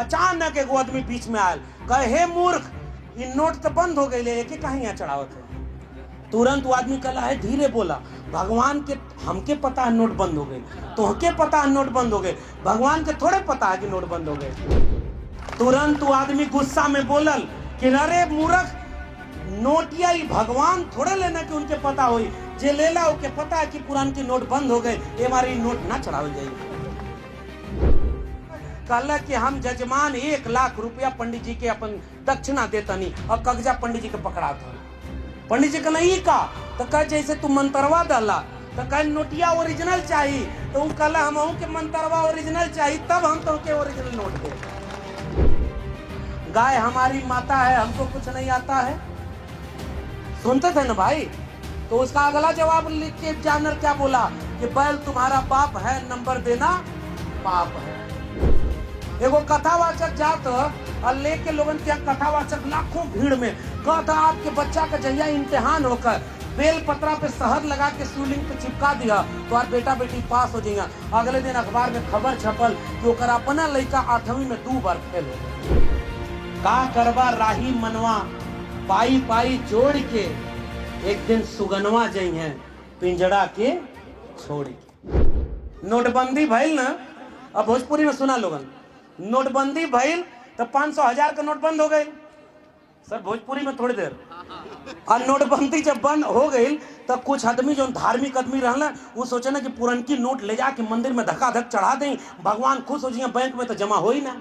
अचानक एगो आदमी बीच में आयल, कहे हे मूर्ख, ये नोट तो बंद हो गई, लेके कहीं यहाँ चढ़ावत है। तुरंत वो आदमी कहला है धीरे बोला, भगवान के हमके पता है नोट बंद हो गए, तोहके पता है नोट बंद हो गए, भगवान के थोड़े पता है कि नोट बंद हो गए। तुरंत वो आदमी गुस्सा में बोलल कि अरे मूर्ख, नोटिया ही भगवान थोड़े लेना कि उनके पता होई, जे लेला ओके पता है कि पुरान की नोट बंद हो गए, ये हमारी नोट ना चढ़ावल जाए। कहला कि हम जजमान 1 लाख रुपया पंडित जी के अपन दक्षिणा देतनी, और कगजा पंडित जी के पकड़ा था। पंडित जी का नहीं का तो कह जैसे तू मंतरवा डाला तो कह नोटिया ओरिजिनल चाहिए, तो वो कहला हम के मंतरवा ओरिजिनल चाहिए, तब हम तो के ओरिजिनल नोट दे। गाय हमारी माता है, हमको कुछ नहीं आता है, सुनते थे ना भाई। तो उसका अगला जवाब लिख के एग्जामिनर क्या बोला कि बैल तुम्हारा बाप है, नंबर देना पाप है। एगो कथावाचक जात और लेके लोगन के कथावाचक लाखों भीड़ में कहता आपके बच्चा का जहिया इम्तिहान होकर बेल पत्रा पे शहद लगा के शिवलिंग पे चिपका दिया तो आज बेटा बेटी पास हो जाएगा। अगले दिन अखबार में खबर छपल कि ओकर अपना लड़का 8वीं में 2 बार फेल हो। का करवा राही मनवा पाई पाई जोड़ के, एक दिन सुगनवा जई है पिंजड़ा के छोड़ के। नोटबंदी भइल ना, अब भोजपुरी में सुना लोगन, नोटबंदी भइल तो 500,000 का नोट बंद हो गई। सर भोजपुरी में थोड़ी देर। और नोटबंदी जब बंद हो गई तो कुछ आदमी जो धार्मिक आदमी रहना वो सोचे ना कि पुरनकी नोट ले जाके मंदिर में धक्का-धक चढ़ा दें, भगवान खुश हो जाइए, बैंक में तो जमा हो ही ना।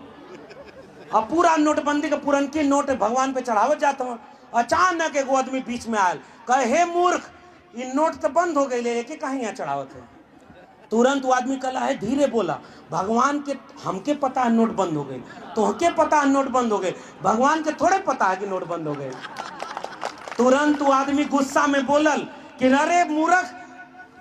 अब पूरा नोटबंदी का पुरनकी नोट भगवान पे चढ़ावत जाता हूँ। अचानक एगो आदमी बीच में आयल, कहे हे मूर्ख, ये नोट तो बंद हो गई, लेके कहीं यहाँ चढ़ावत है। तुरंत वो आदमी कहला है धीरे बोला, भगवान के हमके पता है नोट बंद हो गए, तोहके पता है नोट बंद हो गए, भगवान के थोड़े पता है कि नोट बंद हो गए। तुरंत वो आदमी गुस्सा में बोलल कि अरे मूर्ख,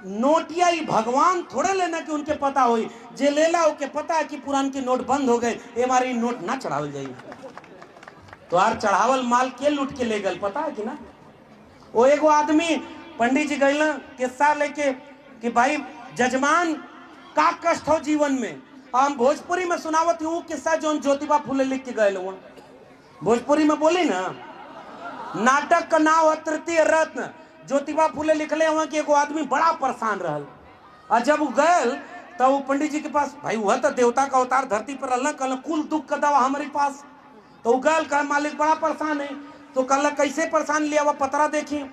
नोटिया ही भगवान थोड़े लेना कि उनके पता होई, जे लेला ओके पता है कि पुरान की नोट बंद हो गए, ये हमारी नोट ना चढ़ावल जाए। तो यार चढ़ावल माल के लूट के ले गल पता है कि ना। वो एगो आदमी पंडित जी गए किस्सा लेके कि भाई जजमान का कष्ट हो जीवन में। हम भोजपुरी में सुनावत हूँ किस्सा जो ज्योतिबा फूले लिख के गए हुआ, भोजपुरी में बोली ना। नाटक का नाम है तृतीय रत्न। ज्योतिबा फूले लिखले हुआ कि एगो आदमी बड़ा परेशान रहल, और जब वो गए तो वो पंडित जी के पास, भाई वह तो देवता का अवतार धरती पर रहल, कल कुल दुख का दवा हमारे पास। तो वो गए कह मालिक बड़ा परेशान है। तो कल कैसे परेशान लिया, वह पतरा देखी,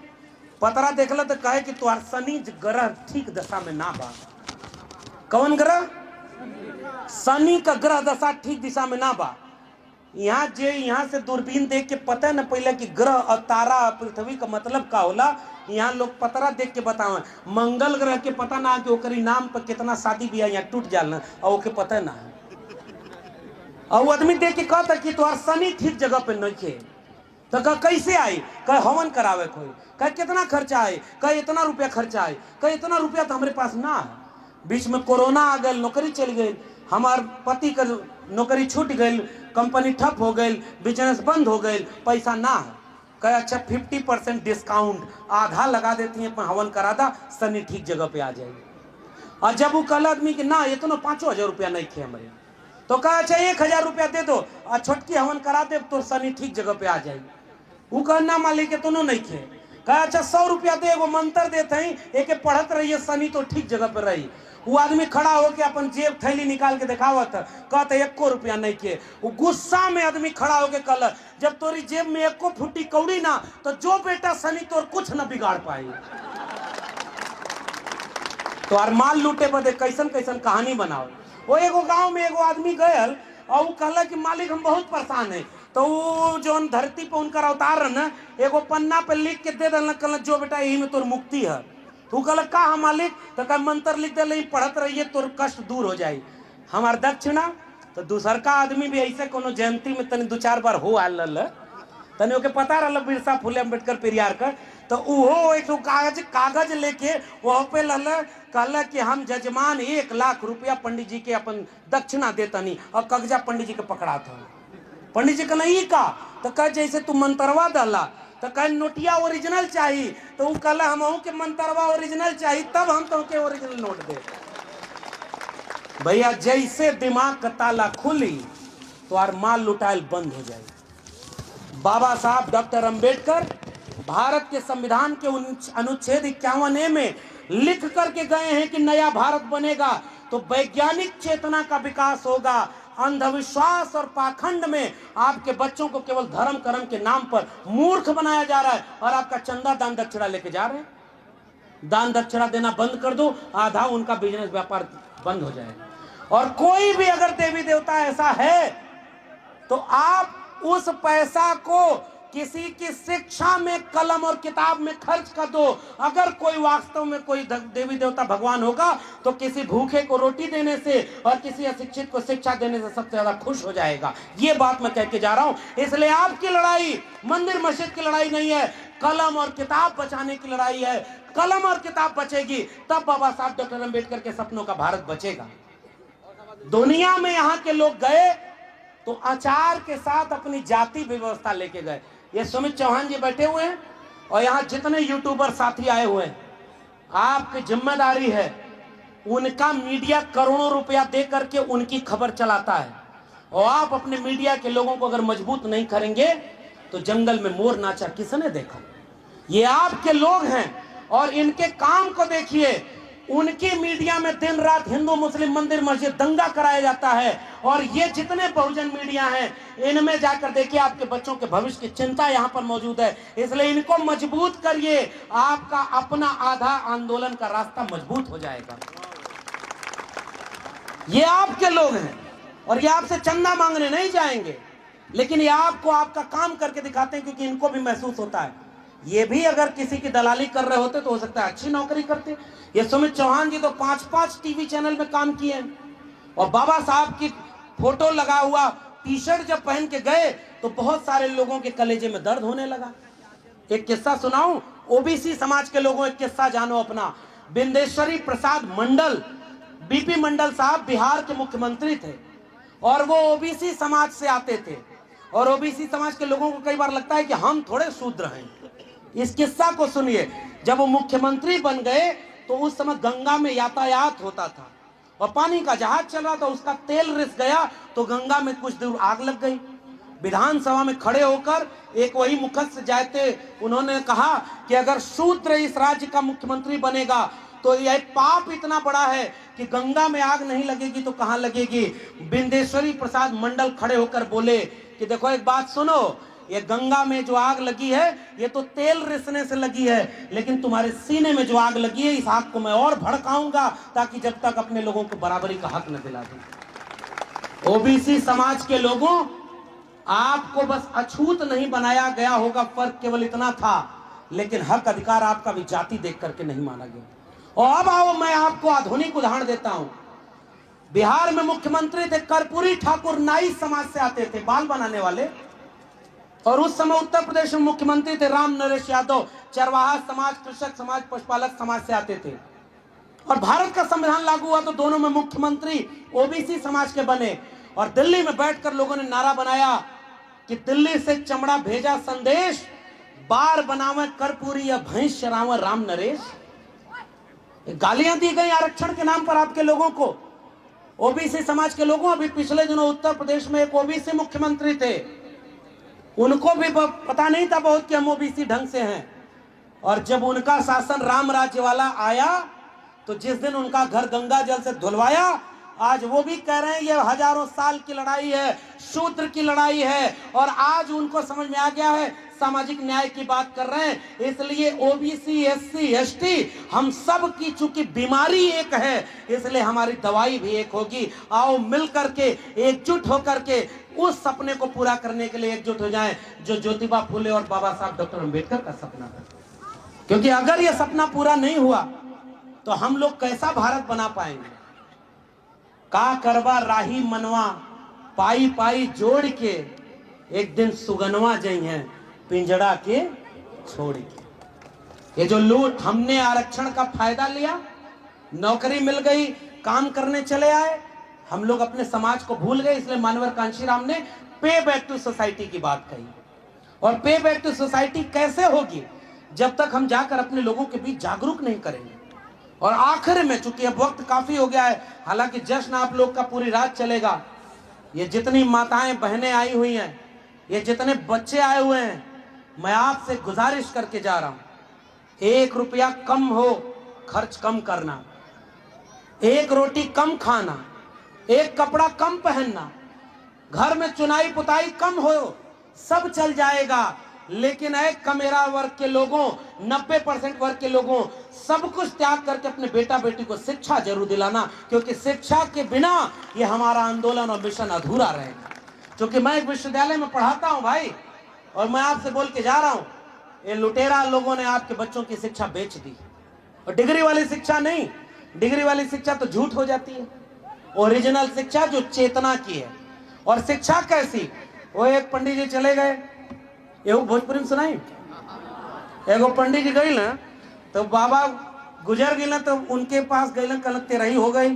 पतरा देखल तो कहे कि तुम्हार शनि ग्रह ठीक दशा में ना बा। कौन ग्रह? शनि का ग्रह दशा ठीक दिशा में ना बा। यहाँ जे यहाँ से दूरबीन देख के पता है ना पहले कि ग्रह और तारा और पृथ्वी का मतलब का होला। यहाँ लोग पतरा देख के बतावे, मंगल ग्रह के पता ना कि ओकरी नाम पर कितना शादी बियाह यहाँ टूट जाला और ओके पता ना है। और वो आदमी देख के कहता कि तुम्हार शनि ठीक जगह पे नहीं है। तो कह कैसे आई, कह हवन करावे कोई, कह कितना खर्चा आए, कह इतना रुपया खर्चा आए, कह इतना रुपया तो हमारे पास ना है। बीच में कोरोना आ गई, नौकरी चल गई, हमार पति का नौकरी छूट गई, कंपनी ठप हो गई, बिजनेस बंद हो गई, पैसा ना है। कह अच्छा 50% डिस्काउंट आधा लगा देती हैं, हवन करा दा, शनि ठीक जगह पे आ जाएगी। और जब वो कल आदमी कि ना ये तो 5,000 रुपया नहीं थे हमारे, तो कहा अच्छा 1,000 रुपया दे दो और छोटकी हवन करा दे तो शनि ठीक जगह पे आ जाएगी। वो कहना मालिक के दोनों नहीं थे। कहा अच्छा 100 रुपया दे, एगो मंत्र देते हैं, एक पढ़त रहिए शनि तो ठीक जगह पर रही। वो आदमी खड़ा होके अपन जेब थैली निकाल के दिखावत, कहते 1 रुपया नहीं के। वो गुस्सा में आदमी खड़ा होके कहल, जब तोरी जेब में 1 फुटी कौड़ी ना तो जो बेटा शनि तोर कुछ न बिगाड़ पाई। तो यार माल लूटे बदे कैसन कैसन कहानी बनाओ। वो एगो गांव में एगो आदमी गयल और वो कहला कि मालिक हम बहुत परेशान है। तो वो जो धरती पे उनका अवतार है ना, एगो पन्ना पे लिख के दे दिल, कहल जो बेटा यही में तोर मुक्ति है। तो कहल का मालिक, तो कह मंत्र लिख दे, पढ़त रहिए तोर कष्ट दूर हो जाए हमार दक्षिणा। तो दूसर का आदमी भी ऐसे कोनो जयंती में तनी 2-4 बार हो आल, तनी ओके पता रहा बिरसा फुले अम्बेडकर पेरियार का। तो वो एक कागज लेके वह पे कहला कि हम जजमान 1 लाख रुपया पंडित जी के अपन दक्षिणा देतनी, और कगजा पंडित जी के पकड़ा था। पंडित जी का नहीं का तो कह जैसे तू मंतरवा डाला तो कह नोटिया ओरिजिनल चाहिए, तो वो कहला हम के मंतरवा ओरिजिनल चाहिए, तब हम तो के ओरिजिनल नोट दे। भैया जैसे दिमाग का ताला खुली तो और माल लुटाइल बंद हो जाएगी। बाबा साहब डॉक्टर अंबेडकर भारत के संविधान के अनुच्छेद 51A में लिख करके गए हैं कि नया भारत बनेगा तो वैज्ञानिक चेतना का विकास होगा, अंधविश्वास और पाखंड में आपके बच्चों को केवल धर्म कर्म के नाम पर मूर्ख बनाया जा रहा है और आपका चंदा दान दक्षिणा लेके जा रहे हैं। दान दक्षिणा देना बंद कर दो, आधा उनका बिजनेस व्यापार बंद हो जाएगा। और कोई भी अगर देवी देवता ऐसा है तो आप उस पैसा को किसी की शिक्षा में, कलम और किताब में खर्च कर दो। अगर कोई वास्तव में कोई देवी देवता भगवान होगा तो किसी भूखे को रोटी देने से और किसी अशिक्षित को शिक्षा देने से सबसे ज्यादा खुश हो जाएगा। ये बात मैं कह के जा रहा हूं। इसलिए आपकी लड़ाई मंदिर मस्जिद की लड़ाई नहीं है, कलम और किताब बचाने की लड़ाई है। कलम और किताब बचेगी तब बाबा साहब डॉक्टर अंबेडकर के सपनों का भारत बचेगा। दुनिया में यहाँ के लोग गए तो आचार के साथ अपनी जाति व्यवस्था लेके गए। ये सुमित चौहान जी बैठे हुए हैं और यहाँ जितने यूट्यूबर साथी आए हुए हैं, आपकी जिम्मेदारी है, उनका मीडिया करोड़ों रुपया दे करके उनकी खबर चलाता है और आप अपने मीडिया के लोगों को अगर मजबूत नहीं करेंगे तो जंगल में मोर नाचा किसने देखा। ये आपके लोग हैं और इनके काम को देखिए। उनकी मीडिया में दिन रात हिंदू मुस्लिम मंदिर मस्जिद दंगा कराया जाता है और ये जितने बहुजन मीडिया हैं इनमें जाकर देखिए आपके बच्चों के भविष्य की चिंता यहां पर मौजूद है। इसलिए इनको मजबूत करिए, आपका अपना आधा आंदोलन का रास्ता मजबूत हो जाएगा। ये आपके लोग हैं और ये आपसे चंदा मांगने नहीं जाएंगे, लेकिन ये आपको आपका काम करके दिखाते हैं क्योंकि इनको भी महसूस होता है। ये भी अगर किसी की दलाली कर रहे होते तो हो सकता है अच्छी नौकरी करते। ये सुमित चौहान जी तो 5-5 टीवी चैनल में काम किए और बाबा साहब की फोटो लगा हुआ टी शर्ट जब पहन के गए तो बहुत सारे लोगों के कलेजे में दर्द होने लगा। एक किस्सा सुनाऊं, ओबीसी समाज के लोगों, एक किस्सा जानो अपना। बिंदेश्वरी प्रसाद मंडल, बीपी मंडल साहब बिहार के मुख्यमंत्री थे और वो ओबीसी समाज से आते थे और ओबीसी समाज के लोगों को कई बार लगता है कि हम थोड़े शूद्र हैं। इस किस्सा को सुनिए। जब वो मुख्यमंत्री बन गए तो उस समय गंगा में यातायात होता था और पानी का जहाज चल रहा था, उसका तेल रिस गया तो गंगा में कुछ दूर आग लग गई। विधानसभा में खड़े होकर एक वही मुखस्थ जाते, उन्होंने कहा कि अगर शूद्र इस राज्य का मुख्यमंत्री बनेगा तो यह पाप इतना बड़ा है कि गंगा में आग नहीं लगेगी तो कहां लगेगी। बिंदेश्वरी प्रसाद मंडल खड़े होकर बोले कि देखो एक बात सुनो, ये गंगा में जो आग लगी है ये तो तेल रिसने से लगी है, लेकिन तुम्हारे सीने में जो आग लगी है इस आग को मैं और भड़काऊंगा ताकि जब तक अपने लोगों को बराबरी का हक न दिला दूं। ओबीसी समाज के लोगों, आपको बस अछूत नहीं बनाया गया होगा, फर्क केवल इतना था, लेकिन हक अधिकार आपका भी जाति देख करके नहीं माना गया। और अब आओ मैं आपको आधुनिक उदाहरण देता हूं। बिहार में मुख्यमंत्री थे कर्पूरी ठाकुर, नाई समाज से आते थे, बाल बनाने वाले। और उस समय उत्तर प्रदेश में मुख्यमंत्री थे राम नरेश यादव, चरवाहा समाज, कृषक समाज, पशुपालक समाज से आते थे। और भारत का संविधान लागू हुआ तो दोनों में मुख्यमंत्री ओबीसी समाज के बने और दिल्ली में बैठकर लोगों ने नारा बनाया कि दिल्ली से चमड़ा भेजा संदेश, बार बनावे कर्पूरी या भैंस चरावे राम नरेश। गालियां दी गई आरक्षण के नाम पर आपके लोगों को, ओबीसी समाज के लोगों। अभी पिछले दिनों उत्तर प्रदेश में एक ओबीसी मुख्यमंत्री थे, उनको भी पता नहीं था बहुत कि हम ओबीसी ढंग से हैं। और जब उनका शासन राम राज्य वाला आया तो जिस दिन उनका घर गंगा जल से धुलवाया, आज वो भी कह रहे हैं ये हजारों साल की लड़ाई है, शूद्र की लड़ाई है। और आज उनको समझ में आ गया है, सामाजिक न्याय की बात कर रहे हैं। इसलिए ओबीसी, एससी, एसटी हम सब की चूंकि बीमारी एक है, इसलिए हमारी दवाई भी एक होगी। आओ मिल करके एकजुट होकर के उस सपने को पूरा करने के लिए एकजुट हो जाएं जो ज्योतिबा फुले और बाबा साहब डॉक्टर अंबेडकर का सपना था। क्योंकि अगर यह सपना पूरा नहीं हुआ तो हम लोग कैसा भारत बना पाएंगे। का करवा राही मनवा, पाई पाई जोड़ के एक दिन सुगनवा जई हैं पिंजड़ा के छोड़ के। ये जो लूट, हमने आरक्षण का फायदा लिया, नौकरी मिल गई, काम करने चले आए, हम लोग अपने समाज को भूल गए। इसलिए मानवर कांशीराम ने पे बैक टू सोसाइटी की बात कही। और पे बैक टू सोसाइटी कैसे होगी जब तक हम जाकर अपने लोगों के बीच जागरूक नहीं करेंगे। और आखिर में, चूंकि अब वक्त काफी हो गया है, हालांकि जश्न आप लोग का पूरी रात चलेगा, ये जितनी माताएं बहनें आई हुई हैं, ये जितने बच्चे आए हुए हैं, मैं आपसे गुजारिश करके जा रहा हूं, 1 रुपया कम हो खर्च कम करना, 1 रोटी कम खाना, 1 कपड़ा कम पहनना, घर में चुनाई पुताई कम हो, सब चल जाएगा। लेकिन एक कमेरा वर्ग के लोगों, 90% वर्ग के लोगों, सब कुछ त्याग करके अपने बेटा बेटी को शिक्षा जरूर दिलाना, क्योंकि शिक्षा के बिना ये हमारा आंदोलन और मिशन अधूरा रहेगा। क्योंकि मैं एक विश्वविद्यालय में पढ़ाता हूं भाई, और मैं आपसे बोल के जा रहा हूं, ये लुटेरा लोगों ने आपके बच्चों की शिक्षा बेच दी। और डिग्री वाली शिक्षा नहीं, डिग्री वाली शिक्षा तो झूठ हो जाती है। ओरिजिनल शिक्षा जो चेतना की है। और शिक्षा कैसी, वो एक पंडित जी चले गए, एगो भोजपुरी में सुनाई, एगो पंडित जी गई ना, तो बाबा गुजर गई ना, तो उनके पास गई ना, कल तेरही हो गई,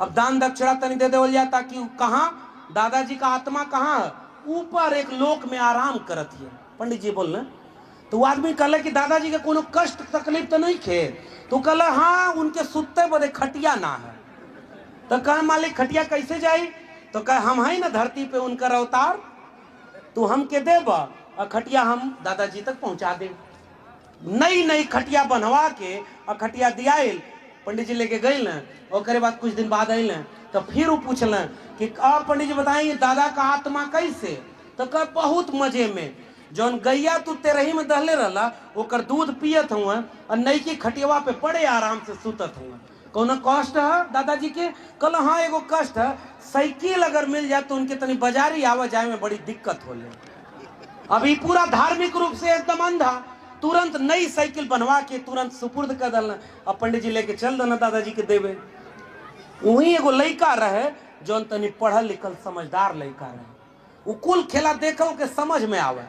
अब दान दक्षिणा तनी दे देवल जाता। ताकि कहाँ दादाजी का आत्मा कहाँ है, ऊपर एक लोक में आराम करत है। पंडित जी बोल, तो वो आदमी कहले कि दादाजी के कोनो कष्ट तकलीफ तो नहीं खे, तो कहले हाँ उनके सुते बदे खटिया ना है। तो कह मालिक खटिया कैसे जाई, तो कह हम है ना धरती पे उनकर अवतार, तू हमके देब और खटिया हम दादाजी तक पहुंचा दे। नई नई खटिया बनवा के और खटिया दियाइल, पंडित जी लेके गई न, और बाद कुछ दिन बाद आइल, तो फिर वो पूछल कि पंडित जी बताइए दादा का आत्मा कैसे, तो कह बहुत मजे में, जौन गैया तू तेरही में दहले रहला ओकर दूध पियत हुआ और नई की खटियावा पे बड़े आराम से सुतत हुआ। कौन कष्ट है दादाजी के, कल हाँ एगो कष्ट है, साइकिल अगर मिल जाए तो उनके तनी बाजारी आवा जाए में बड़ी दिक्कत हो ले। अभी पूरा धार्मिक रूप से एकदम अंधा, तुरंत नई साइकिल बनवा के तुरंत सुपुर्द कर दल, अब पंडित जी लेके चल देना दादाजी के देवे। वही एगो लड़का रहे जौन तनी पढ़ल लिखल समझदार लड़का रहे, वो कुल खेला देखो के समझ में आवे।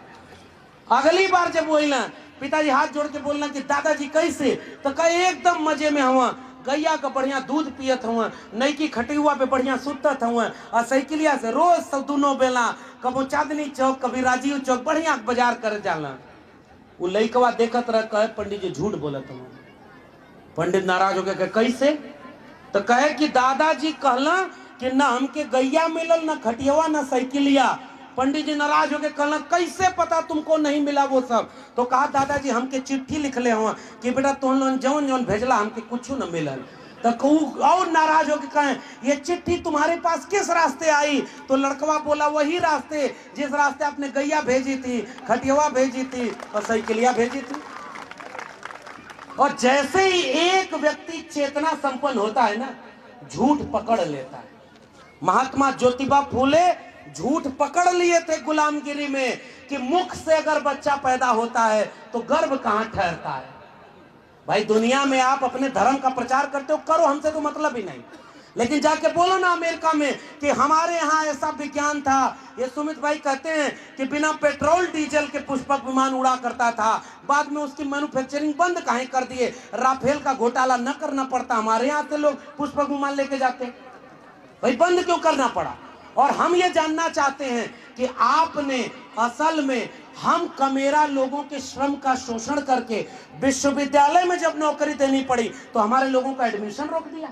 अगली बार जब बोलना, पिताजी हाथ जोड़ के बोलना कि दादाजी कैसे, तो कहे एकदम मजे में हुआ, गैया का बढ़िया दूध पियत हुआ, नई की खटियुआ पे बढ़िया सुतत हुआ, और साइकिलिया से रोज सब दोनों बेला, कबो चांदनी चौक कभी राजीव चौक बढ़िया बाजार कर जाला। वो लइकवा देखत रह, कहे पंडित जी झूठ बोलत हुआ। पंडित नाराज हो गए, कैसे, तो कहे कि दादाजी कहला कि ना हमके गैया मिलल, ना खटियावा, ना साइकिलिया। पंडित जी नाराज हो गए, कहना कैसे पता तुमको नहीं मिला वो सब, तो कहा दादाजी हमके चिट्ठी लिखले हुआ कि बेटा तुम जौन जौन भेजला हमके कुछ न मिलल। तो और नाराज हो के कहे ये चिट्ठी तुम्हारे पास किस रास्ते आई, तो लड़कवा बोला वही रास्ते जिस रास्ते आपने गैया भेजी थी, खटियावा भेजी थी और साइकिलिया भेजी थी। और जैसे ही एक व्यक्ति चेतना संपन्न होता है ना, झूठ पकड़ लेता है। महात्मा ज्योतिबा फूले झूठ पकड़ लिए थे गुलामगिरी में कि मुख से अगर बच्चा पैदा होता है तो गर्भ कहां ठहरता है। भाई दुनिया में आप अपने धर्म का प्रचार करते हो, करो, हमसे तो मतलब ही नहीं, लेकिन जाके बोलो ना अमेरिका में कि हमारे यहाँ ऐसा विज्ञान था। ये सुमित भाई कहते हैं कि बिना पेट्रोल डीजल के पुष्पक विमान उड़ा करता था, बाद में उसकी मैन्युफैक्चरिंग बंद काहे कर दिए, राफेल का घोटाला न करना पड़ता, हमारे यहाँ से लोग पुष्पक विमान लेके जाते, भाई बंद क्यों करना पड़ा। और हम ये जानना चाहते हैं कि आपने असल में हम कमेरा लोगों के श्रम का शोषण करके विश्वविद्यालय में जब नौकरी देनी पड़ी तो हमारे लोगों का एडमिशन रोक दिया।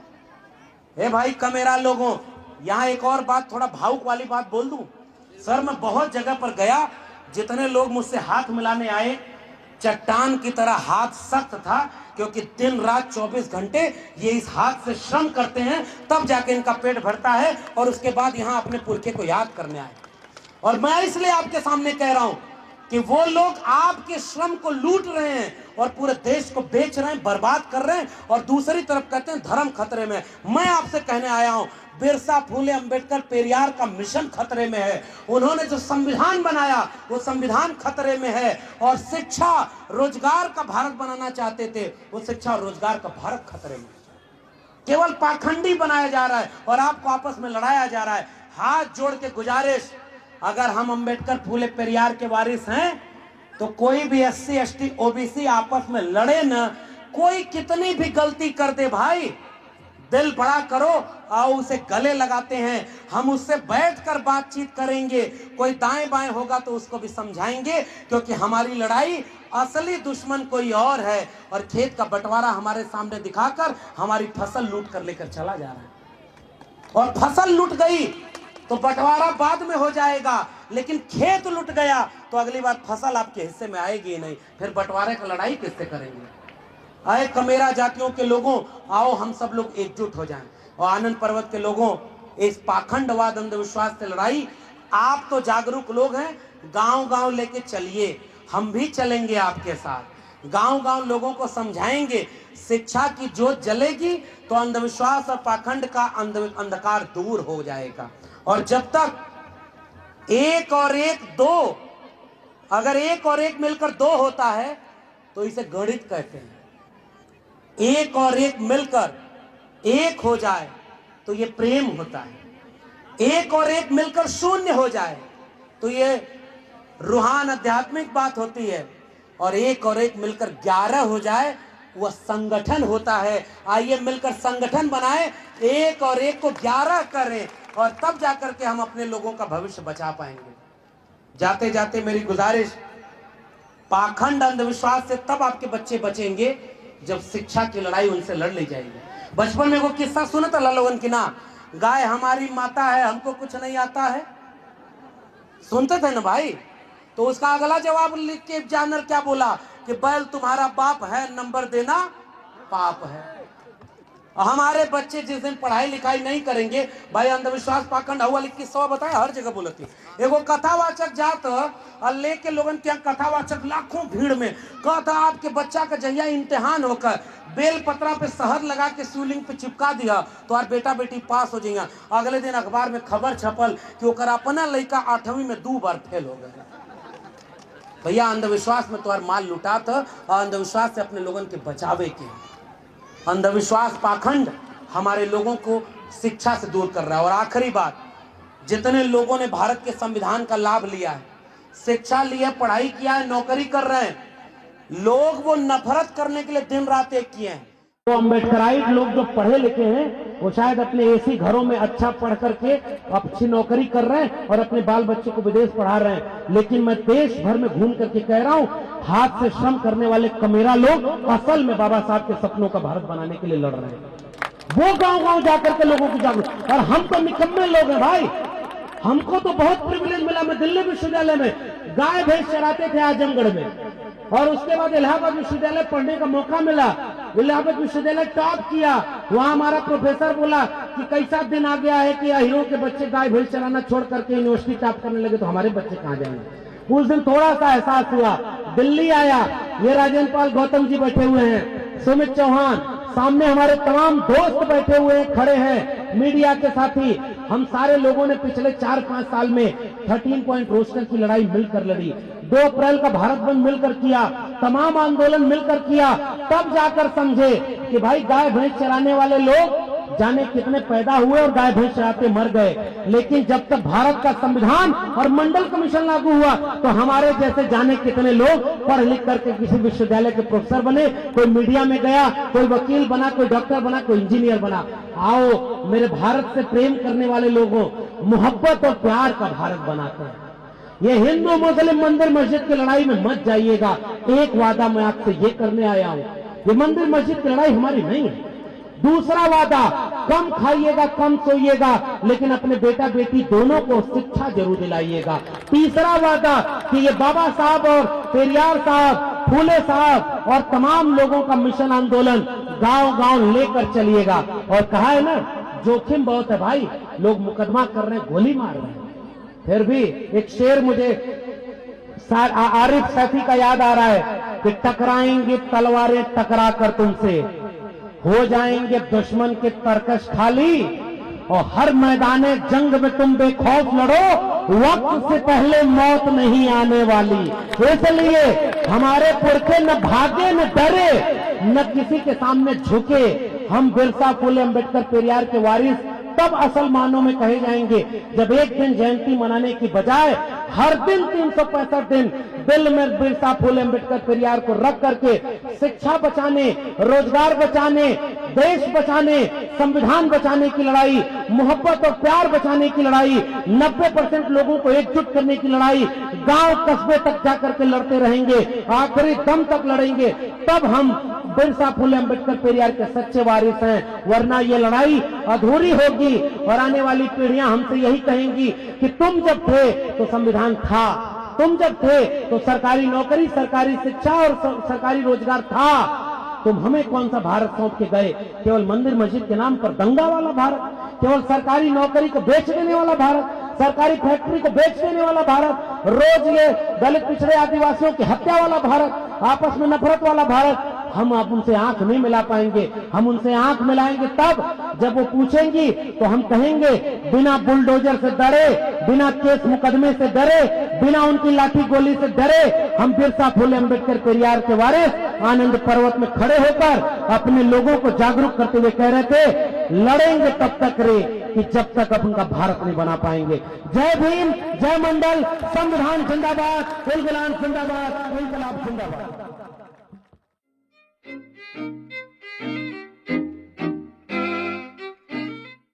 हे भाई कमेरा लोगों, यहाँ एक और बात, थोड़ा भावुक वाली बात बोल दूं। सर मैं बहुत जगह पर गया, जितने लोग मुझसे हाथ मिलाने आए, चट्टान की तरह हाथ सख्त था, क्योंकि दिन रात 24 घंटे ये इस हाथ से श्रम करते हैं, तब जाके इनका पेट भरता है और उसके बाद यहाँ अपने पुरखे को याद करने आए। और मैं इसलिए आपके सामने कह रहा हूं कि वो लोग आपके श्रम को लूट रहे हैं और पूरे देश को बेच रहे हैं, बर्बाद कर रहे हैं, और दूसरी तरफ कहते हैं धर्म खतरे में। मैं आपसे कहने आया हूं, बिरसा फूले अंबेडकर पेरियार का मिशन खतरे में है। उन्होंने जो संविधान बनाया वो संविधान खतरे में है, और शिक्षा रोजगार का भारत बनाना चाहते थे, वो शिक्षा और रोजगार का भारत खतरे में। केवल पाखंडी बनाया जा रहा है और आपको आपस में लड़ाया जा रहा है। हाथ जोड़ के गुजारिश, अगर हम अंबेडकर फूले पेरियार के वारिस हैं तो कोई भी SC ST OBC आपस में लड़े न, कोई कितनी भी गलती कर दे भाई, दिल बड़ा करो और उसे गले लगाते हैं। हम उससे बैठकर बातचीत करेंगे, कोई दाएं बाएं होगा तो उसको भी समझाएंगे, क्योंकि हमारी लड़ाई असली दुश्मन कोई और है, और खेत का बंटवारा हमारे सामने दिखाकर हमारी फसल लूट कर लेकर चला जा रहा है। और फसल लूट गई तो बंटवारा बाद में हो जाएगा, लेकिन खेत लुट गया तो अगली बार फसल आपके हिस्से में आएगी नहीं, फिर बंटवारे का लड़ाई किससे करेंगे? आए कमेरा जातियों के लोगों, आओ हम सब लोग एकजुट हो जाएं और आनंद पर्वत के लोगों, इस पाखंडवाद अंधविश्वास से लड़ाई, आप तो जागरूक लोग हैं, गांव गांव लेके चलिए, हम भी चलेंगे आपके साथ, गांव गांव लोगों को समझाएंगे, शिक्षा की जोत जलेगी तो अंधविश्वास और पाखंड का अंधकार दूर हो जाएगा। और जब तक एक और एक दो, अगर एक और एक मिलकर दो होता है तो इसे गणित कहते हैं, एक और एक मिलकर एक हो जाए तो ये प्रेम होता है, एक और एक मिलकर शून्य हो जाए तो ये रूहान आध्यात्मिक बात होती है, और एक मिलकर 11 हो जाए वह संगठन होता है। आइए मिलकर संगठन बनाएं, एक और एक को 11 करें और तब जाकर के हम अपने लोगों का भविष्य बचा पाएंगे। जाते जाते मेरी गुजारिश, पाखंड अंधविश्वास से तब आपके बच्चे बचेंगे जब शिक्षा की लड़ाई उनसे लड़ ली जाएगी। बचपन में वो किस्सा सुना था लालोगन की ना, गाय हमारी माता है हमको कुछ नहीं आता है, सुनते थे ना भाई? तो उसका अगला जवाब लिख के जानर क्या बोला कि बैल तुम्हारा बाप है, नंबर देना पाप है। हमारे बच्चे जिस दिन पढ़ाई लिखाई नहीं करेंगे, भाई अंधविश्वास पाखंड हुआ लिख के 100 बताया, हर जगह बोलती। एगो कथावाचक जात और लेके लोगन के कथावाचक लाखों भीड़ में कहता आपके बच्चा का जहिया इम्तिहान होकर बेल पत्रा पे शहद लगा के शिवलिंग पे चिपका दिया तो और बेटा बेटी पास हो जाएगा। अगले दिन अखबार में खबर छपल कि ओकर अपना लड़का 8वीं में 2 बार फेल हो गया। भैया अंधविश्वास में तो माल लुटा था, और अंधविश्वास से अपने लोगों के बचावे के। अंधविश्वास पाखंड हमारे लोगों को शिक्षा से दूर कर रहा है। और आखिरी बात, जितने लोगों ने भारत के संविधान का लाभ लिया है, शिक्षा लिया, पढ़ाई किया है, नौकरी कर रहे हैं, लोग वो नफरत करने के लिए दिन रात एक किए हैं। तो अम्बेडकराइट लोग जो पढ़े लिखे हैं वो शायद अपने एसी घरों में अच्छा पढ़ करके अच्छी नौकरी कर रहे हैं और अपने बाल बच्चे को विदेश पढ़ा रहे हैं। लेकिन मैं देश भर में घूम करके कह रहा हूं, हाथ से श्रम करने वाले कमेरा लोग असल में बाबा साहब के सपनों का भारत बनाने के लिए लड़ रहे हैं। वो गांव गांव जाकर के लोगों को जागरूक, और हम तो निकम्मे लोग हैं भाई। हमको तो बहुत प्रिविलेज मिला। मैं दिल्ली विश्वविद्यालय में गाय भैंस चराते थे आजमगढ़ में, और उसके बाद इलाहाबाद विश्वविद्यालय पढ़ने का मौका मिला। इलाहाबाद विश्वविद्यालय टॉप किया। वहां हमारा प्रोफेसर बोला कि कैसा दिन आ गया है कि हीरो के बच्चे गाय भैंस चराना छोड़ करके यूनिवर्सिटी टॉप करने लगे, तो हमारे बच्चे कहां जाएंगे। उस दिन थोड़ा सा एहसास हुआ। दिल्ली आया, ये राजेंद्र पाल गौतम जी बैठे हुए हैं, सुमित चौहान, सामने हमारे तमाम दोस्त बैठे हुए हैं, खड़े हैं, मीडिया के साथी। हम सारे लोगों ने पिछले 4-5 साल में 13 पॉइंट रोस्टर की लड़ाई मिलकर लड़ी। 2 अप्रैल का भारत बंद मिलकर किया, तमाम आंदोलन मिलकर किया। तब जाकर समझे कि भाई गाय भैंस चराने वाले लोग जाने कितने पैदा हुए और गाय भैंस चराते मर गए। लेकिन जब तक भारत का संविधान और मंडल कमीशन लागू हुआ तो हमारे जैसे जाने कितने लोग पढ़ लिख करके किसी विश्वविद्यालय के प्रोफेसर बने, कोई मीडिया में गया, कोई वकील बना, कोई डॉक्टर बना, कोई इंजीनियर बना। आओ मेरे भारत से प्रेम करने वाले लोगों, मोहब्बत और प्यार का भारत बनाते हैं। ये हिंदू मुस्लिम मंदिर मस्जिद की लड़ाई में मत जाइएगा। एक वादा मैं आपसे ये करने आया हूं, ये मंदिर मस्जिद की लड़ाई हमारी नहीं है। दूसरा वादा, कम खाइएगा, कम सोइएगा, लेकिन अपने बेटा बेटी दोनों को शिक्षा जरूर दिलाइएगा। तीसरा वादा कि ये बाबा साहब और पेरियार साहब, फूले साहब और तमाम लोगों का मिशन आंदोलन गांव गांव लेकर चलिएगा। और कहा है ना, जोखिम बहुत है भाई, लोग मुकदमा कर रहे हैं, गोली मार रहे हैं। फिर भी एक शेर मुझे आरिफ सैफी का याद आ रहा है कि टकराएंगे तलवारें टकरा कर तुमसे, हो जाएंगे दुश्मन के तरकश खाली, और हर मैदाने जंग में तुम बेखौफ लड़ो, वक्त से पहले मौत नहीं आने वाली। इसलिए हमारे पुरखे न भागे न डरे, न किसी के सामने झुके। हम बिरसा, फूले, अम्बेडकर, पेरियार के वारिस तब असल मानों में कहे जाएंगे जब एक दिन जयंती मनाने की बजाय हर दिन 365 दिन दिल में बिरसा फुले अम्बेडकर पेरियार को रख करके शिक्षा बचाने, रोजगार बचाने, देश बचाने, संविधान बचाने की लड़ाई, मोहब्बत और प्यार बचाने की लड़ाई, 90% लोगों को एकजुट करने की लड़ाई गांव कस्बे तक जाकर के लड़ते रहेंगे, आखिरी दम तक लड़ेंगे। तब हम बिरसा फुले अम्बेडकर पेरियार के सच्चे वारिस हैं, वरना ये लड़ाई अधूरी होगी और आने वाली पीढ़ियां हमसे यही कहेंगी कि तुम जब थे तो संविधान था, तुम जब थे तो सरकारी नौकरी, सरकारी शिक्षा और सरकारी रोजगार था, तुम हमें कौन सा भारत सौंप के गए? केवल मंदिर मस्जिद के नाम पर दंगा वाला भारत, केवल सरकारी नौकरी को बेच देने वाला भारत, सरकारी फैक्ट्री को बेच देने वाला भारत, रोज ये दलित पिछड़े आदिवासियों की हत्या वाला भारत, आपस में नफरत वाला भारत। हम आप उनसे आंख नहीं मिला पाएंगे। हम उनसे आंख मिलाएंगे तब जब वो पूछेंगी तो हम कहेंगे बिना बुलडोजर से डरे, बिना केस मुकदमे से डरे, बिना उनकी लाठी गोली से डरे, हम बिरसा फुले अम्बेडकर पेरियार के वारिस आनंद पर्वत में खड़े होकर अपने लोगों को जागरूक करते हुए कह रहे थे, लड़ेंगे तब तक रे कि जब तक अपन का भारत नहीं बना पाएंगे। जय भीम, जय मंडल, संविधान जिंदाबाद, इन्कलाब जिंदाबाद, इन्कलाब जिंदाबाद।